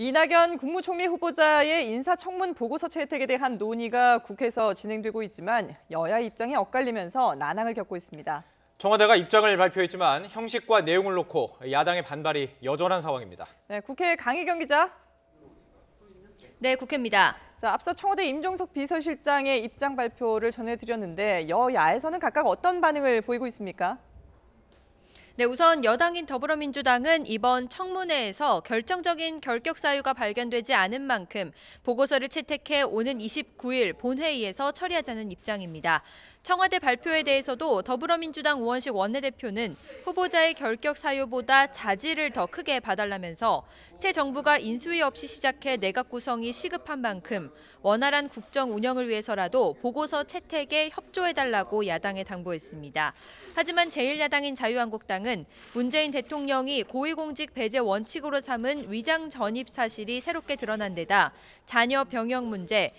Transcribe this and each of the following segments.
이낙연 국무총리 후보자의 인사청문 보고서 채택에 대한 논의가 국회에서 진행되고 있지만 여야 입장이 엇갈리면서 난항을 겪고 있습니다. 청와대가 입장을 발표했지만 형식과 내용을 놓고 야당의 반발이 여전한 상황입니다. 네, 국회 강희경 기자. 네, 국회입니다. 자, 앞서 청와대 임종석 비서실장의 입장 발표를 전해드렸는데 여야에서는 각각 어떤 반응을 보이고 있습니까? 네, 우선 여당인 더불어민주당은 이번 청문회에서 결정적인 결격 사유가 발견되지 않은 만큼 보고서를 채택해 오는 29일 본회의에서 처리하자는 입장입니다. 청와대 발표에 대해서도 더불어민주당 우원식 원내대표는 후보자의 결격 사유보다 자질을 더 크게 봐달라면서 새 정부가 인수위 없이 시작해 내각 구성이 시급한 만큼 원활한 국정 운영을 위해서라도 보고서 채택에 협조해달라고 야당에 당부했습니다. 하지만 제1야당인 자유한국당은 문재인 대통령이 고위공직 배제 원칙으로 삼은 위장 전입 사실이 새롭게 드러난 데다 자녀 병역 문제,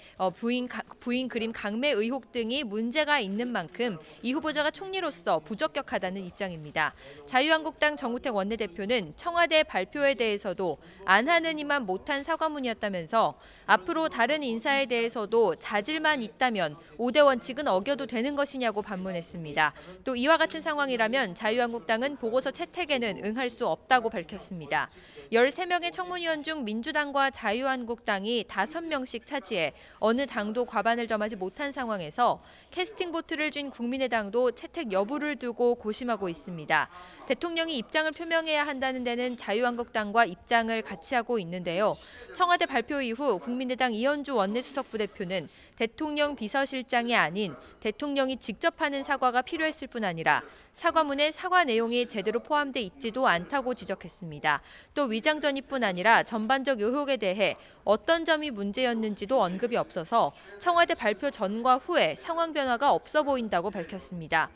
부인 그림 강매 의혹 등이 문제가 있는 만큼 이 후보자가 총리로서 부적격하다는 입장입니다. 자유한국당 정우택 원내대표는 청와대 발표에 대해서도 안 하느니만 못한 사과문이었다면서 앞으로 다른 인사에 대해서도 자질만 있다면 5대 원칙은 어겨도 되는 것이냐고 반문했습니다. 또 이와 같은 상황이라면 자유한국당은 보고서 채택에는 응할 수 없다고 밝혔습니다. 13명의 청문위원 중 민주당과 자유한국당이 5명씩 차지해 어느 당도 과반을 점하지 못한 상황에서 캐스팅 보트를 쥔 국민의당도 채택 여부를 두고 고심하고 있습니다. 대통령이 입장을 표명해야 한다는 데는 자유한국당과 입장을 같이 하고 있는데요. 청와대 발표 이후 국민의당 이현주 원내수석 부대표는 대통령 비서실장이 아닌 대통령이 직접 하는 사과가 필요했을 뿐 아니라 사과문에 사과 내용이 제대로 포함돼 있지도 않다고 지적했습니다. 또 위장 전입뿐 아니라 전반적 의혹에 대해 어떤 점이 문제였는지도 언급이 없어서 청와대 발표 전과 후에 상황 변화가 없어 보인다고 밝혔습니다.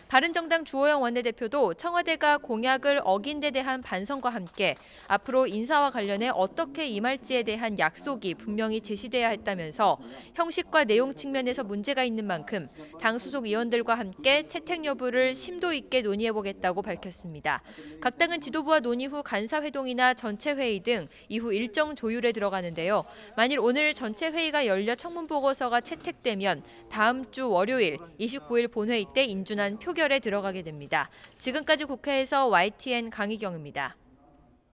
바른정당 주호영 원내대표도 청와대가 공약을 어긴 데 대한 반성과 함께 앞으로 인사와 관련해 어떻게 임할지에 대한 약속이 분명히 제시돼야 했다면서 형식과 내용 측면에서 문제가 있는 만큼 당 소속 의원들과 함께 채택 여부를 심도 있게 논의해보겠다고 밝혔습니다. 각 당은 지도부와 논의 후 간사회동이나 전체 회의 등 이후 일정 조율에 들어가는데요. 만일 오늘 전체 회의가 열려 청문 보고서가 채택되면 다음 주 월요일 29일 본회의 때 인준한 표결에 들어가게 됩니다. 지금까지 국회에서 YTN 강희경입니다.